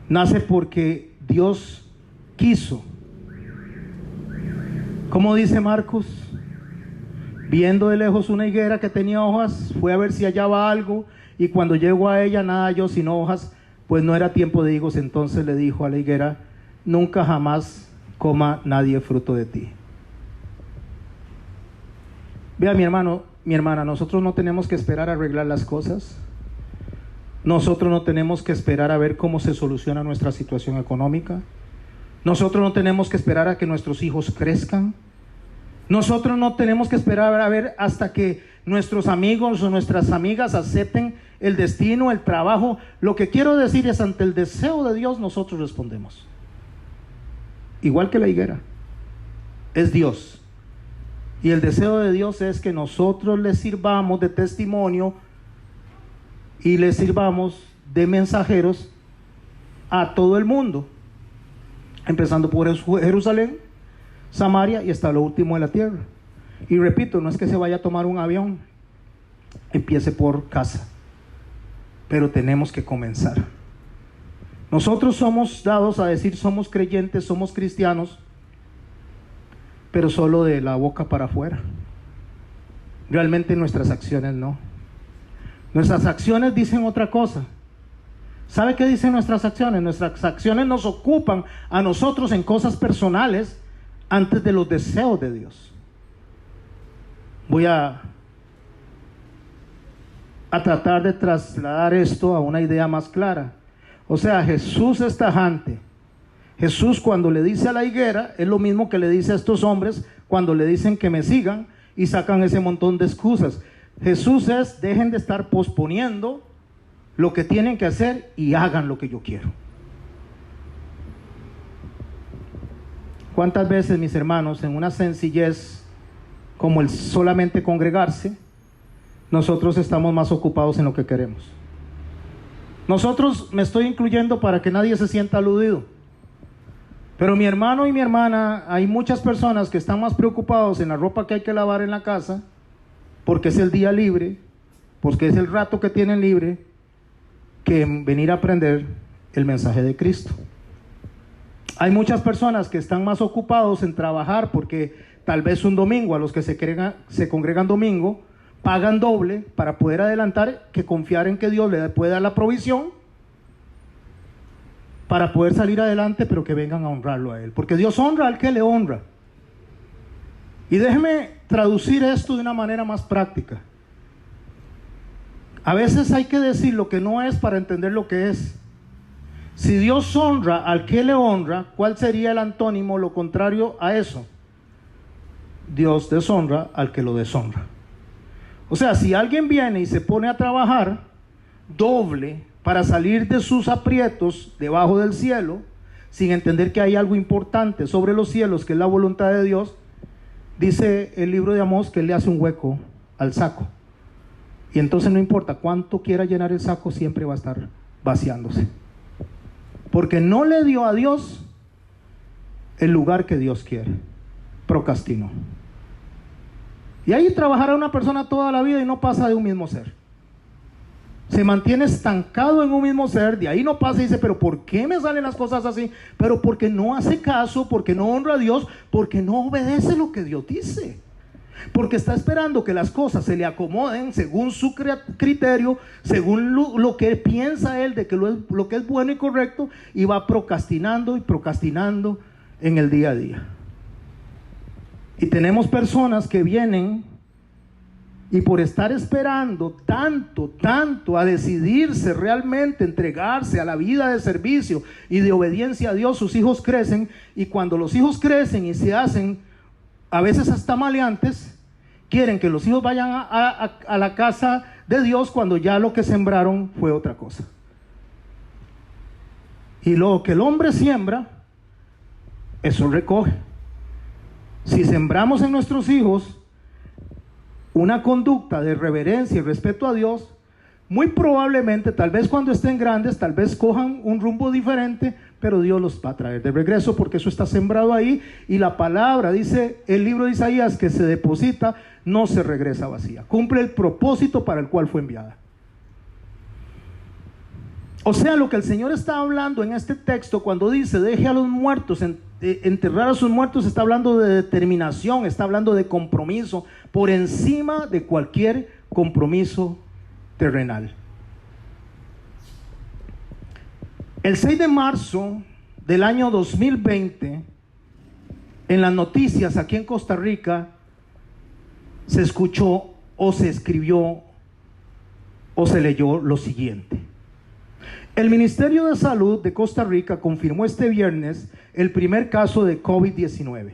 A: Nace porque Dios quiso. ¿Cómo dice Marcos? Viendo de lejos una higuera que tenía hojas, fue a ver si hallaba algo, y cuando llegó a ella nada halló sino hojas, pues no era tiempo de higos. Entonces le dijo a la higuera: nunca jamás coma nadie fruto de ti. Vea, mi hermano, mi hermana, nosotros no tenemos que esperar a arreglar las cosas. Nosotros no tenemos que esperar a ver cómo se soluciona nuestra situación económica. Nosotros no tenemos que esperar a que nuestros hijos crezcan. Nosotros no tenemos que esperar a ver hasta que nuestros amigos o nuestras amigas acepten el destino, el trabajo. Lo que quiero decir es, ante el deseo de Dios nosotros respondemos. Igual que la higuera. Es Dios. Y el deseo de Dios es que nosotros le sirvamos de testimonio y le sirvamos de mensajeros a todo el mundo. Empezando por Jerusalén, Samaria y hasta lo último de la tierra. Y repito, no es que se vaya a tomar un avión. Empiece por casa. Pero tenemos que comenzar. Nosotros somos dados a decir somos creyentes, somos cristianos, pero solo de la boca para afuera. Realmente nuestras acciones no. Nuestras acciones dicen otra cosa. ¿Sabe qué dicen nuestras acciones? Nuestras acciones nos ocupan a nosotros en cosas personales antes de los deseos de Dios. Voy a tratar de trasladar esto a una idea más clara. O sea, Jesús es tajante. Jesús, cuando le dice a la higuera, es lo mismo que le dice a estos hombres cuando le dicen que me sigan y sacan ese montón de excusas. Jesús es: dejen de estar posponiendo lo que tienen que hacer y hagan lo que yo quiero. ¿Cuántas veces, mis hermanos, en una sencillez como el solamente congregarse, nosotros estamos más ocupados en lo que queremos? Nosotros, me estoy incluyendo para que nadie se sienta aludido, pero mi hermano y mi hermana, hay muchas personas que están más preocupados en la ropa que hay que lavar en la casa, porque es el día libre, porque es el rato que tienen libre, que en venir a aprender el mensaje de Cristo. Hay muchas personas que están más ocupados en trabajar porque tal vez un domingo, a los que se congregan domingo, pagan doble para poder adelantar, que confiar en que Dios le puede dar la provisión para poder salir adelante, pero que vengan a honrarlo a Él, porque Dios honra al que le honra. Y déjeme traducir esto de una manera más práctica. A veces hay que decir lo que no es para entender lo que es. Si Dios honra al que le honra, ¿cuál sería el antónimo, lo contrario a eso? Dios deshonra al que lo deshonra. O sea, si alguien viene y se pone a trabajar doble para salir de sus aprietos debajo del cielo, sin entender que hay algo importante sobre los cielos, que es la voluntad de Dios, dice el libro de Amós que Él le hace un hueco al saco. Y entonces no importa cuánto quiera llenar el saco, siempre va a estar vaciándose. Porque no le dio a Dios el lugar que Dios quiere. Procrastinó. Y ahí trabajará una persona toda la vida y no pasa de un mismo ser. Se mantiene estancado en un mismo ser, de ahí no pasa y dice, pero ¿por qué me salen las cosas así? Pero porque no hace caso, porque no honra a Dios, porque no obedece lo que Dios dice. Porque está esperando que las cosas se le acomoden según su criterio, según lo que piensa él de que lo que es bueno y correcto, y va procrastinando y procrastinando en el día a día. Y tenemos personas que vienen y por estar esperando tanto a decidirse realmente, entregarse a la vida de servicio y de obediencia a Dios, sus hijos crecen, y cuando los hijos crecen y se hacen a veces hasta maleantes, quieren que los hijos vayan a la casa de Dios cuando ya lo que sembraron fue otra cosa. Y lo que el hombre siembra, eso recoge. Si sembramos en nuestros hijos una conducta de reverencia y respeto a Dios, muy probablemente, tal vez cuando estén grandes, tal vez cojan un rumbo diferente, pero Dios los va a traer de regreso, porque eso está sembrado ahí. Y la palabra, dice el libro de Isaías, que se deposita, no se regresa vacía. Cumple el propósito para el cual fue enviada. O sea, lo que el Señor está hablando en este texto, cuando dice, deje a los muertos, enterrar a sus muertos, está hablando de determinación, está hablando de compromiso, por encima de cualquier compromiso terrenal. El 6 de marzo del año 2020, en las noticias aquí en Costa Rica, se escuchó o se escribió o se leyó lo siguiente. El Ministerio de Salud de Costa Rica confirmó este viernes el primer caso de COVID-19,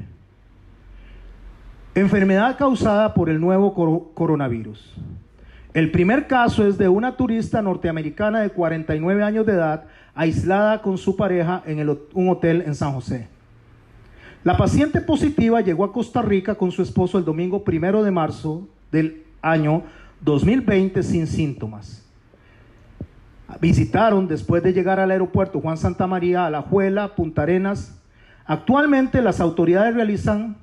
A: enfermedad causada por el nuevo coronavirus. El primer caso es de una turista norteamericana de 49 años de edad, aislada con su pareja en un hotel en San José. La paciente positiva llegó a Costa Rica con su esposo el domingo 1 de marzo del año 2020 sin síntomas. Visitaron, después de llegar al aeropuerto Juan Santamaría, Alajuela, Punta Arenas. Actualmente las autoridades realizan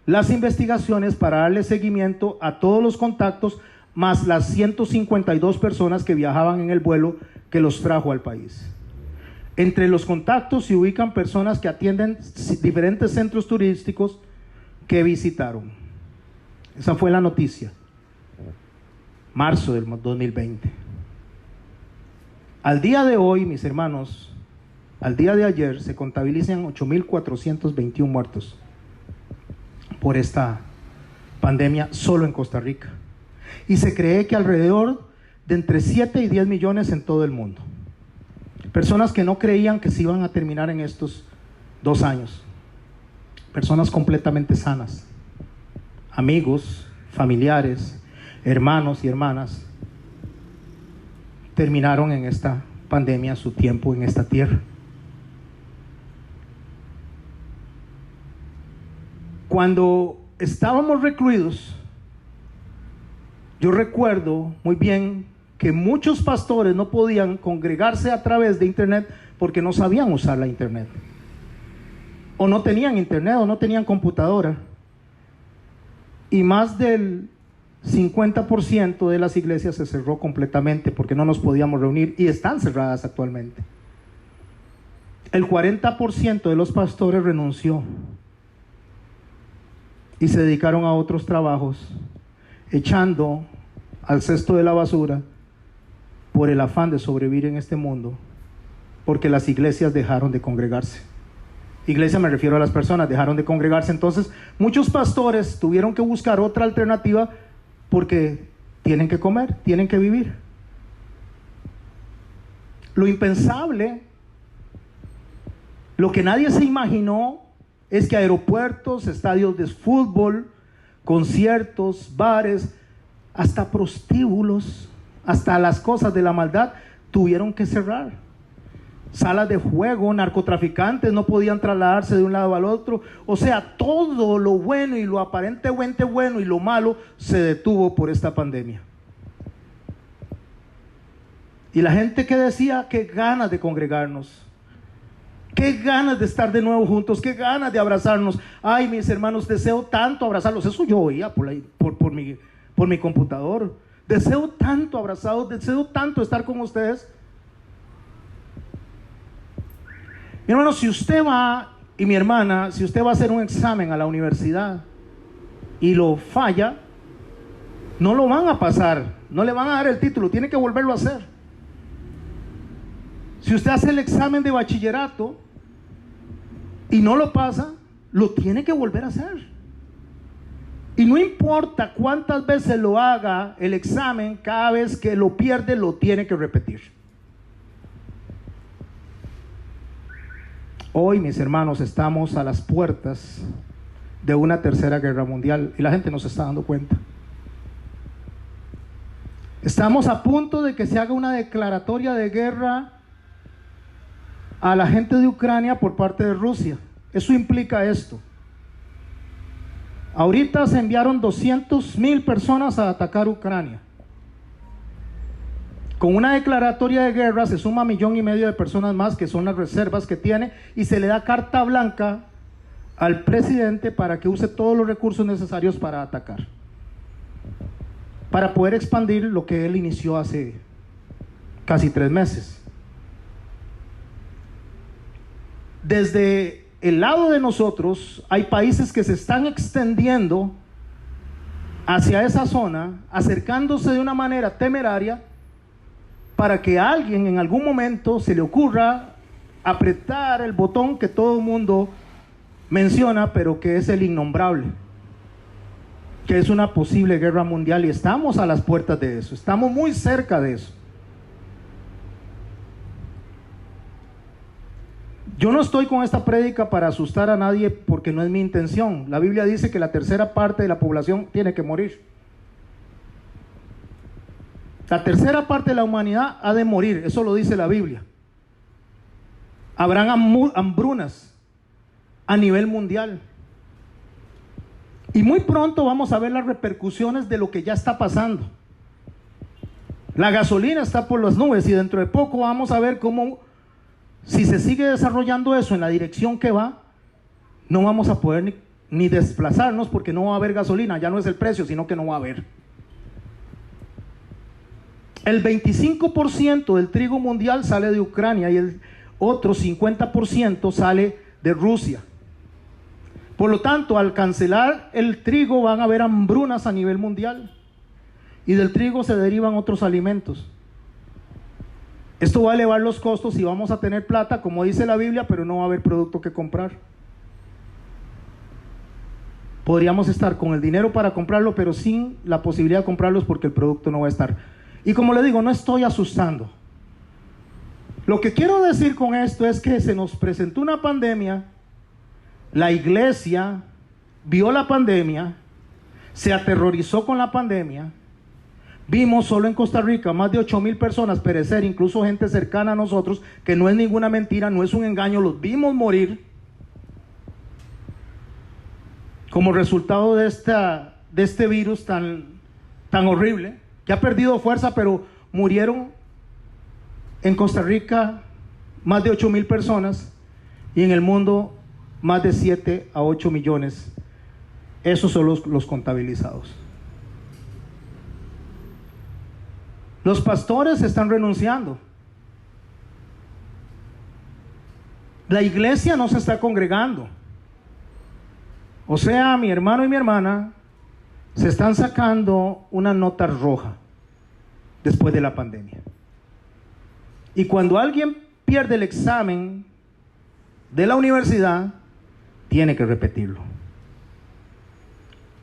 A: las investigaciones para darle seguimiento a todos los contactos, más las 152 personas que viajaban en el vuelo que los trajo al país. Entre los contactos se ubican personas que atienden diferentes centros turísticos que visitaron. Esa fue la noticia. Marzo del 2020. Al día de hoy, mis hermanos, al día de ayer, se contabilizan 8,421 muertos por esta pandemia solo en Costa Rica. Y se cree que alrededor de entre 7 y 10 millones en todo el mundo. Personas que no creían que se iban a terminar en estos 2 años. Personas completamente sanas. Amigos, familiares, hermanos y hermanas, terminaron en esta pandemia su tiempo en esta tierra. Cuando estábamos recluidos, yo recuerdo muy bien que muchos pastores no podían congregarse a través de internet porque no sabían usar la internet, o no tenían internet, o no tenían computadora, y más del 50% de las iglesias se cerró completamente porque no nos podíamos reunir, y están cerradas actualmente. El 40% de los pastores renunció y se dedicaron a otros trabajos, echando al cesto de la basura por el afán de sobrevivir en este mundo, porque las iglesias dejaron de congregarse. Iglesia, me refiero a las personas, dejaron de congregarse. Entonces muchos pastores tuvieron que buscar otra alternativa porque tienen que comer, tienen que vivir. Lo impensable, lo que nadie se imaginó, es que aeropuertos, estadios de fútbol, conciertos, bares, hasta prostíbulos, hasta las cosas de la maldad tuvieron que cerrar. Salas de juego, narcotraficantes no podían trasladarse de un lado al otro. O sea, todo lo bueno y lo aparentemente bueno y lo malo se detuvo por esta pandemia. Y la gente que decía, qué ganas de congregarnos, qué ganas de estar de nuevo juntos, qué ganas de abrazarnos. Ay, mis hermanos, deseo tanto abrazarlos. Eso yo oía por mi computador. Deseo tanto abrazarlos, deseo tanto estar con ustedes. Mi hermano, si usted va, y mi hermana, si usted va a hacer un examen a la universidad y lo falla, no lo van a pasar, no le van a dar el título, tiene que volverlo a hacer. Si usted hace el examen de bachillerato y no lo pasa, lo tiene que volver a hacer. Y no importa cuántas veces lo haga el examen, cada vez que lo pierde, lo tiene que repetir. Hoy, mis hermanos, estamos a las puertas de una tercera guerra mundial y la gente no se está dando cuenta. Estamos a punto de que se haga una declaratoria de guerra a la gente de Ucrania por parte de Rusia. Eso implica esto. Ahorita se enviaron 200,000 personas a atacar Ucrania. Con una declaratoria de guerra se suma 1,5 millones de personas más, que son las reservas que tiene, y se le da carta blanca al presidente para que use todos los recursos necesarios para atacar, para poder expandir lo que él inició hace casi 3 meses. Desde el lado de nosotros hay países que se están extendiendo hacia esa zona, acercándose de una manera temeraria, para que a alguien en algún momento se le ocurra apretar el botón que todo el mundo menciona, pero que es el innombrable, que es una posible guerra mundial, y estamos a las puertas de eso, estamos muy cerca de eso. Yo no estoy con esta prédica para asustar a nadie, porque no es mi intención. La Biblia dice que la tercera parte de la población tiene que morir. La tercera parte de la humanidad ha de morir, eso lo dice la Biblia. Habrán hambrunas a nivel mundial. Y muy pronto vamos a ver las repercusiones de lo que ya está pasando. La gasolina está por las nubes y dentro de poco vamos a ver cómo, si se sigue desarrollando eso en la dirección que va, no vamos a poder ni desplazarnos, porque no va a haber gasolina. Ya no es el precio, sino que no va a haber. El 25% del trigo mundial sale de Ucrania y el otro 50% sale de Rusia. Por lo tanto, al cancelar el trigo van a haber hambrunas a nivel mundial, y del trigo se derivan otros alimentos. Esto va a elevar los costos y vamos a tener plata, como dice la Biblia, pero no va a haber producto que comprar. Podríamos estar con el dinero para comprarlo, pero sin la posibilidad de comprarlos porque el producto no va a estar. Y como le digo, no estoy asustando. Lo que quiero decir con esto es que se nos presentó una pandemia, la iglesia vio la pandemia, se aterrorizó con la pandemia. Vimos solo en Costa Rica más de 8,000 personas perecer, incluso gente cercana a nosotros, que no es ninguna mentira, no es un engaño, los vimos morir. como resultado de este virus tan horrible, que ha perdido fuerza, pero murieron en Costa Rica más de 8,000 personas y en el mundo más de 7 a 8 millones. Esos son los contabilizados. Los pastores están renunciando. La iglesia no se está congregando. O sea, mi hermano y mi hermana se están sacando una nota roja después de la pandemia. Y cuando alguien pierde el examen de la universidad, tiene que repetirlo.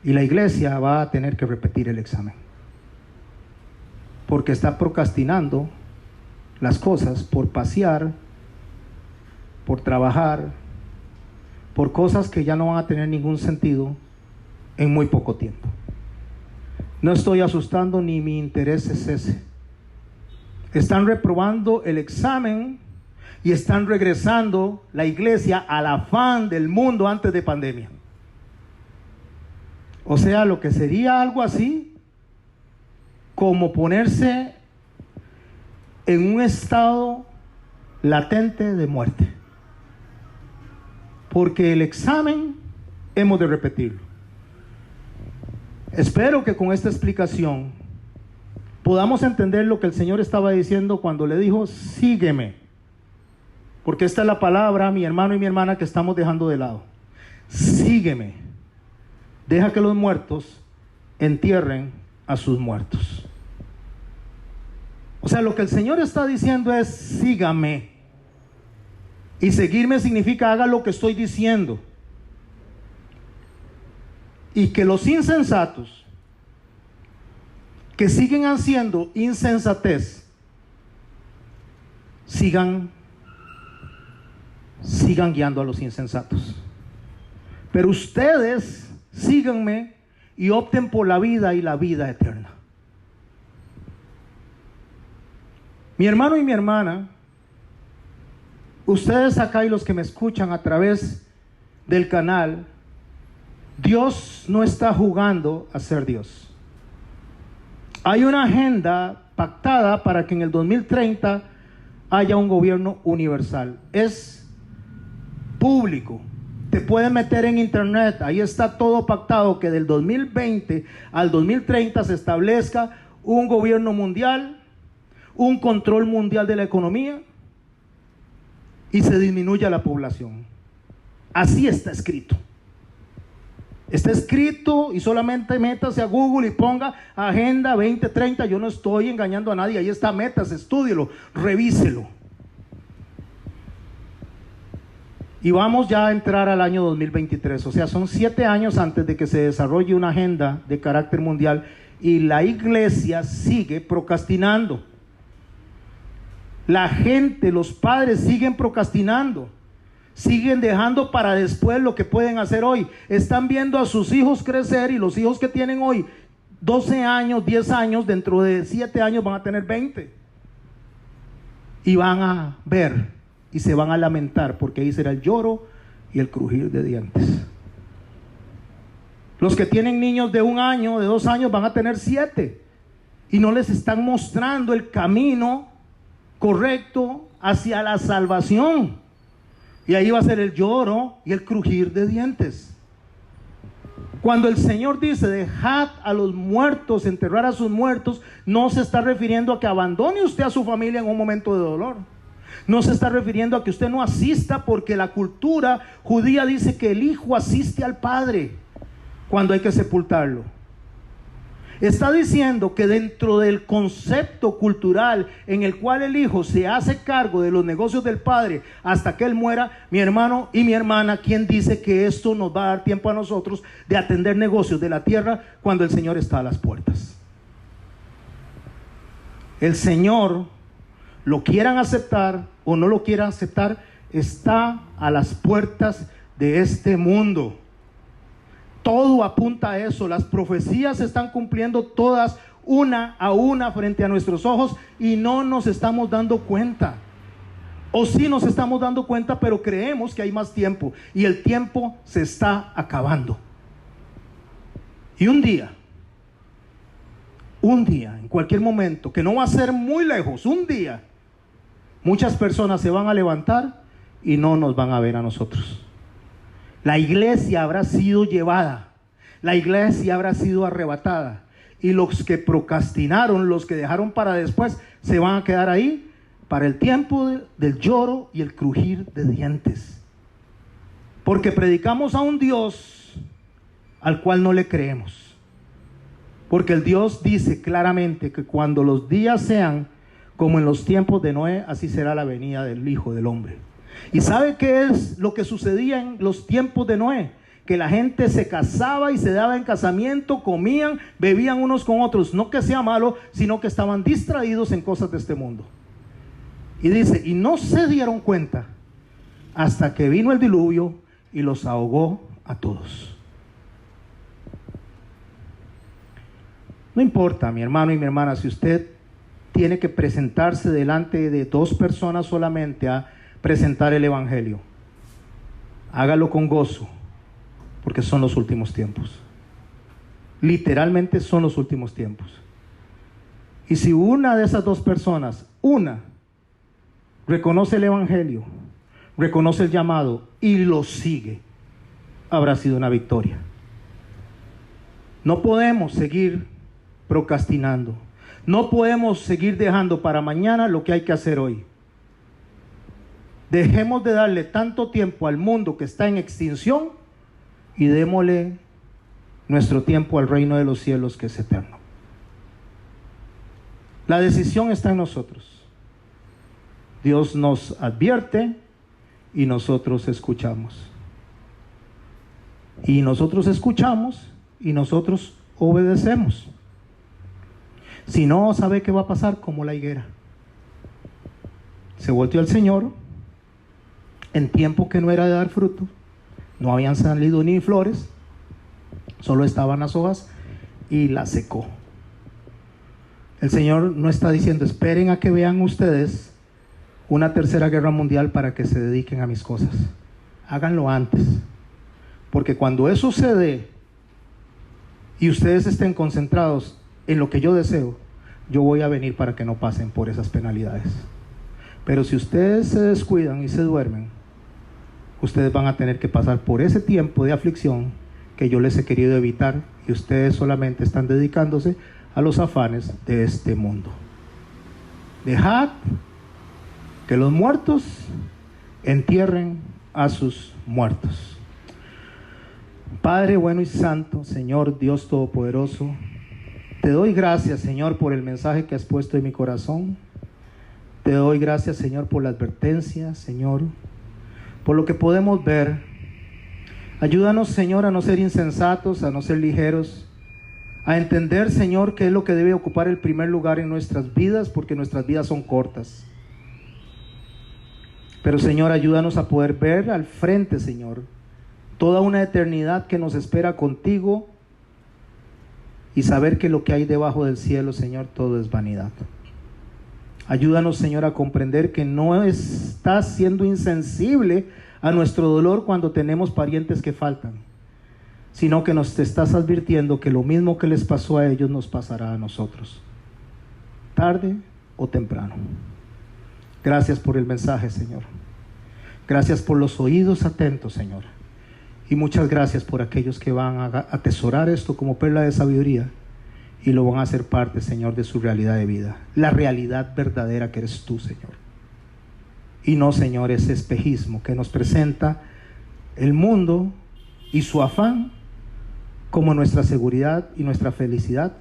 A: Y la iglesia va a tener que repetir el examen, porque está procrastinando las cosas por pasear, por trabajar, por cosas que ya no van a tener ningún sentido en muy poco tiempo. No estoy asustando, ni mi interés es ese. Están reprobando el examen y están regresando la iglesia al afán del mundo antes de pandemia. O sea, lo que sería algo así como ponerse en un estado latente de muerte, porque el examen hemos de repetirlo. Espero que con esta explicación podamos entender lo que el Señor estaba diciendo cuando le dijo: sígueme, porque esta es la palabra, mi hermano y mi hermana, que estamos dejando de lado. Sígueme. Deja que los muertos entierren a sus muertos. O sea, lo que el Señor está diciendo es: sígame. Y seguirme significa haga lo que estoy diciendo. Y que los insensatos que siguen haciendo insensatez sigan guiando a los insensatos. Pero ustedes síganme y opten por la vida y la vida eterna. Mi hermano y mi hermana, ustedes acá y los que me escuchan a través del canal, Dios no está jugando a ser Dios. Hay una agenda pactada para que en el 2030 haya un gobierno universal. Es público. Te puedes meter en internet, ahí está todo pactado, que del 2020 al 2030 se establezca un gobierno mundial, un control mundial de la economía y se disminuya la población. Así está escrito. Está escrito, y solamente métase a Google y ponga Agenda 2030. Yo no estoy engañando a nadie, ahí está, métase, estúdielo, revíselo. Y vamos ya a entrar al año 2023, o sea, son 7 años antes de que se desarrolle una agenda de carácter mundial, y la iglesia sigue procrastinando. La gente, los padres siguen procrastinando, siguen dejando para después lo que pueden hacer hoy. Están viendo a sus hijos crecer, y los hijos que tienen hoy 12 años, 10 años, dentro de 7 años van a tener 20. Y van a ver y se van a lamentar, porque ahí será el lloro y el crujir de dientes. Los que tienen niños de 1 año, de 2 años, van a tener 7. Y no les están mostrando el camino correcto hacia la salvación. Y ahí va a ser el lloro y el crujir de dientes. Cuando el Señor dice: dejad a los muertos enterrar a sus muertos, no se está refiriendo a que abandone usted a su familia en un momento de dolor. No se está refiriendo a que usted no asista, porque la cultura judía dice que el hijo asiste al padre cuando hay que sepultarlo. Está diciendo que dentro del concepto cultural en el cual el hijo se hace cargo de los negocios del padre hasta que él muera, mi hermano y mi hermana, ¿quién dice que esto nos va a dar tiempo a nosotros de atender negocios de la tierra cuando el Señor está a las puertas? El Señor, lo quieran aceptar o no lo quieran aceptar, está a las puertas de este mundo. Todo apunta a eso. Las profecías se están cumpliendo todas, una a una, frente a nuestros ojos, y no nos estamos dando cuenta. O sí nos estamos dando cuenta, pero creemos que hay más tiempo, y el tiempo se está acabando. Y un día, en cualquier momento, que no va a ser muy lejos, un día, muchas personas se van a levantar y no nos van a ver a nosotros. La iglesia habrá sido llevada, la iglesia habrá sido arrebatada, y los que procrastinaron, los que dejaron para después, se van a quedar ahí para el tiempo del lloro y el crujir de dientes. Porque predicamos a un Dios al cual no le creemos. Porque el Dios dice claramente que cuando los días sean como en los tiempos de Noé, así será la venida del Hijo del Hombre. ¿Y sabe qué es lo que sucedía en los tiempos de Noé? Que la gente se casaba y se daba en casamiento, comían, bebían unos con otros. No que sea malo, sino que estaban distraídos en cosas de este mundo. Y dice, y no se dieron cuenta hasta que vino el diluvio y los ahogó a todos. No importa, mi hermano y mi hermana, si usted tiene que presentarse delante de 2 personas solamente a presentar el evangelio, hágalo con gozo, porque son los últimos tiempos. Literalmente son los últimos tiempos. Y si una de esas 2 personas, reconoce el evangelio, reconoce el llamado y lo sigue, habrá sido una victoria. No podemos seguir procrastinando. No podemos seguir dejando para mañana lo que hay que hacer hoy. Dejemos de darle tanto tiempo al mundo que está en extinción y démosle nuestro tiempo al reino de los cielos, que es eterno. La decisión está en nosotros. Dios nos advierte y nosotros escuchamos. Y nosotros escuchamos y nosotros obedecemos. Si no, ¿sabe qué va a pasar? Como la higuera. Se volteó al Señor en tiempo que no era de dar fruto. No habían salido ni flores, solo estaban las hojas, y la secó. El Señor no está diciendo, esperen a que vean ustedes una tercera guerra mundial para que se dediquen a mis cosas. Háganlo antes, porque cuando eso se dé y ustedes estén concentrados en lo que yo deseo, yo voy a venir para que no pasen por esas penalidades. Pero si ustedes se descuidan y se duermen, ustedes van a tener que pasar por ese tiempo de aflicción que yo les he querido evitar, y ustedes solamente están dedicándose a los afanes de este mundo. Dejad que los muertos entierren a sus muertos. Padre bueno y santo, Señor Dios Todopoderoso, te doy gracias, Señor, por el mensaje que has puesto en mi corazón. Te doy gracias, Señor, por la advertencia, Señor, por lo que podemos ver. Ayúdanos, Señor, a no ser insensatos, a no ser ligeros, a entender, Señor, qué es lo que debe ocupar el primer lugar en nuestras vidas, porque nuestras vidas son cortas. Pero, Señor, ayúdanos a poder ver al frente, Señor, toda una eternidad que nos espera contigo, y saber que lo que hay debajo del cielo, Señor, todo es vanidad. Ayúdanos, Señor, a comprender que no estás siendo insensible a nuestro dolor cuando tenemos parientes que faltan, sino que nos estás advirtiendo que lo mismo que les pasó a ellos nos pasará a nosotros, tarde o temprano. Gracias por el mensaje, Señor. Gracias por los oídos atentos, Señor. Y muchas gracias por aquellos que van a atesorar esto como perla de sabiduría y lo van a hacer parte, Señor, de su realidad de vida. La realidad verdadera que eres tú, Señor. Y no, Señor, ese espejismo que nos presenta el mundo y su afán como nuestra seguridad y nuestra felicidad,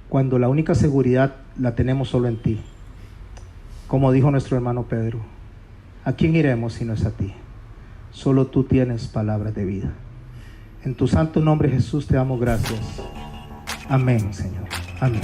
A: cuando la única seguridad la tenemos solo en ti. Como dijo nuestro hermano Pedro, ¿a quién iremos si no es a ti? Solo tú tienes palabras de vida. En tu santo nombre, Jesús, te damos gracias. Amén, Señor. Amén.